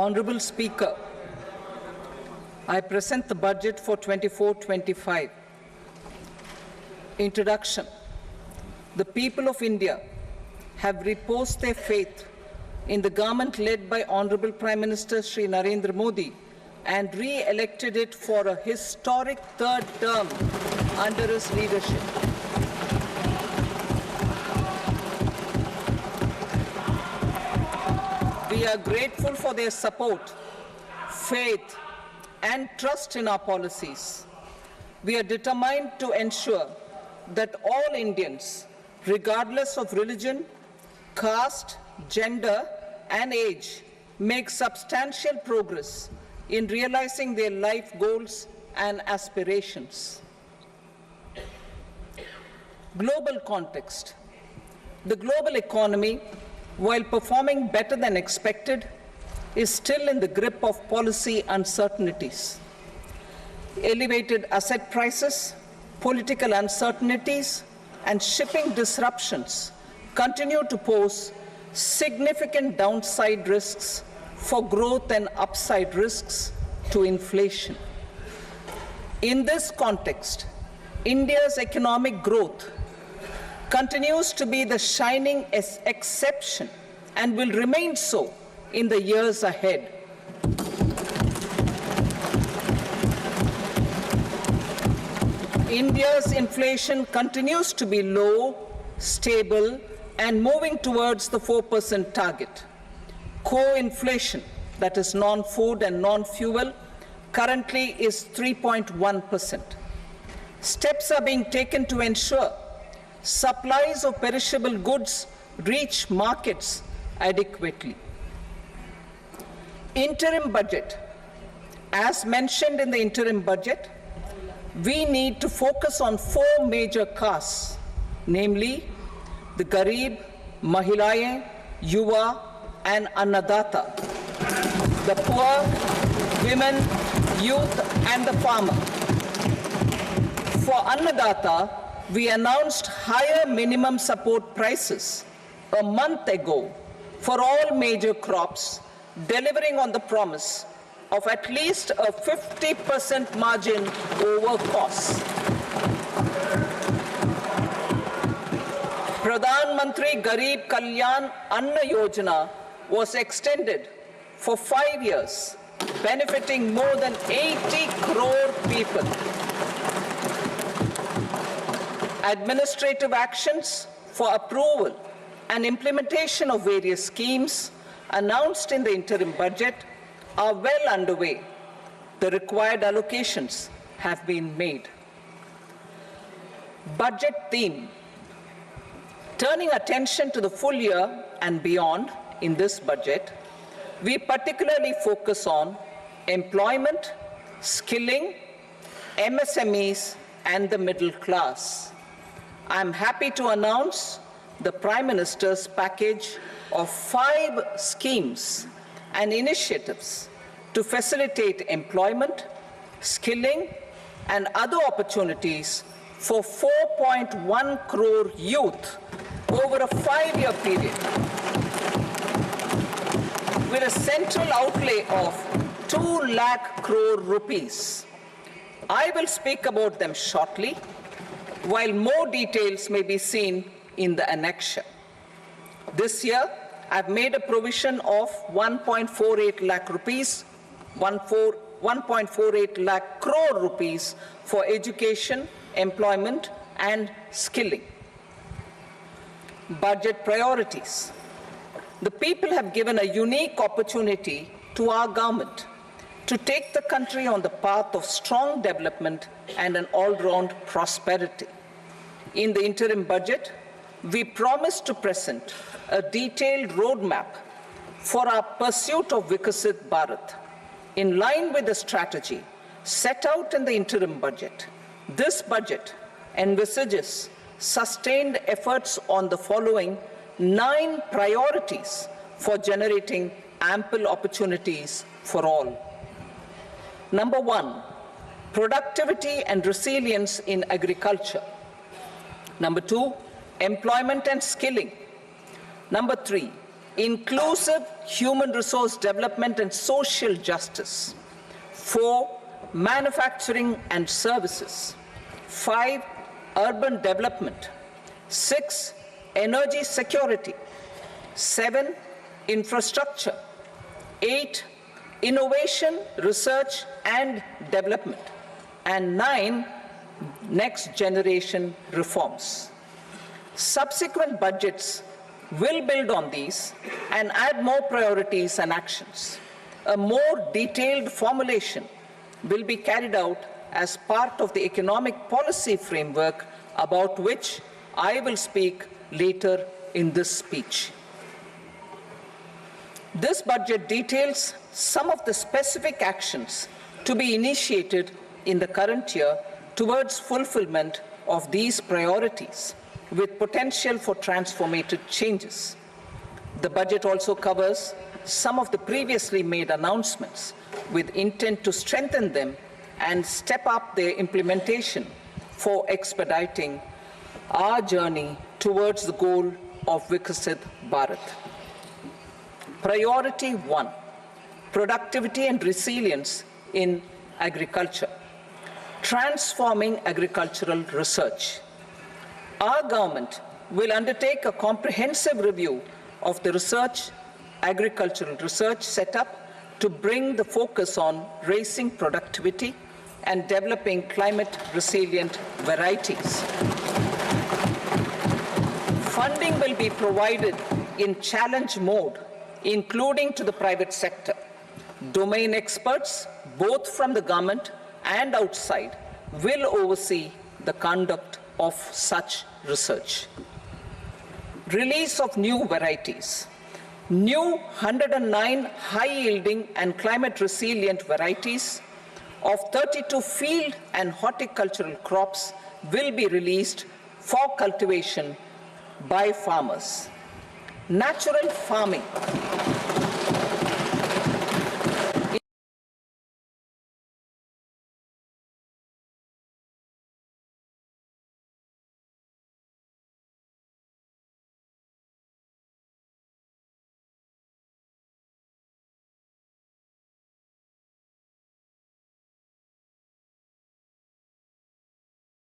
Honorable Speaker, I present the budget for 24-25. Introduction. The people of India have reposed their faith in the government led by Honorable Prime Minister Shri Narendra Modi and re-elected it for a historic third term under his leadership. We are grateful for their support, faith, and trust in our policies. We are determined to ensure that all Indians, regardless of religion, caste, gender, and age, make substantial progress in realizing their life goals and aspirations. Global context. The global economy, while performing better than expected, is still in the grip of policy uncertainties. Elevated asset prices, political uncertainties, and shipping disruptions continue to pose significant downside risks for growth and upside risks to inflation. In this context, India's economic growth continues to be the shining exception and will remain so in the years ahead. India's inflation continues to be low, stable, and moving towards the 4% target. Core inflation, that is non-food and non-fuel, currently is 3.1%. Steps are being taken to ensure supplies of perishable goods reach markets adequately. Interim budget. As mentioned in the interim budget, we need to focus on 4 major castes, namely the Garib, Mahilaye, Yuva, and Annadata, the poor, women, youth, and the farmer. For Annadata, we announced higher minimum support prices a month ago for all major crops, delivering on the promise of at least a 50% margin over costs. Pradhan Mantri Garib Kalyan Anna Yojana was extended for 5 years, benefiting more than 80 crore people. Administrative actions for approval and implementation of various schemes announced in the interim budget are well underway. The required allocations have been made. Budget theme. Turning attention to the full year and beyond in this budget, we particularly focus on employment, skilling, MSMEs, and the middle class. I'm happy to announce the Prime Minister's package of 5 schemes and initiatives to facilitate employment, skilling, and other opportunities for 4.1 crore youth over a 5-year period, with a central outlay of 2 lakh crore rupees. I will speak about them shortly, while more details may be seen in the annexure. This year, I've made a provision of 1.48 lakh rupees, 1.48 lakh crore rupees for education, employment, and skilling. Budget priorities. The people have given a unique opportunity to our government to take the country on the path of strong development and an all-round prosperity. In the interim budget, we promise to present a detailed roadmap for our pursuit of Vikasit Bharat. In line with the strategy set out in the interim budget, this budget envisages sustained efforts on the following 9 priorities for generating ample opportunities for all. Number 1, productivity and resilience in agriculture. Number 2, employment and skilling. Number 3, inclusive human resource development and social justice. 4, manufacturing and services. 5, urban development. 6, energy security. 7, infrastructure. 8, innovation, research and development. And 9, next generation reforms. Subsequent budgets will build on these and add more priorities and actions. A more detailed formulation will be carried out as part of the economic policy framework about which I will speak later in this speech. This budget details some of the specific actions to be initiated in the current year towards fulfillment of these priorities, with potential for transformative changes. The budget also covers some of the previously made announcements with intent to strengthen them and step up their implementation for expediting our journey towards the goal of Viksit Bharat. Priority 1, productivity and resilience in agriculture. Transforming agricultural research. Our government will undertake a comprehensive review of the agricultural research setup to bring the focus on raising productivity and developing climate-resilient varieties. Funding will be provided in challenge mode, including to the private sector. Domain experts, both from the government and outside, will oversee the conduct of such research. Release of new varieties. New 109 high-yielding and climate-resilient varieties of 32 field and horticultural crops will be released for cultivation by farmers. Natural farming.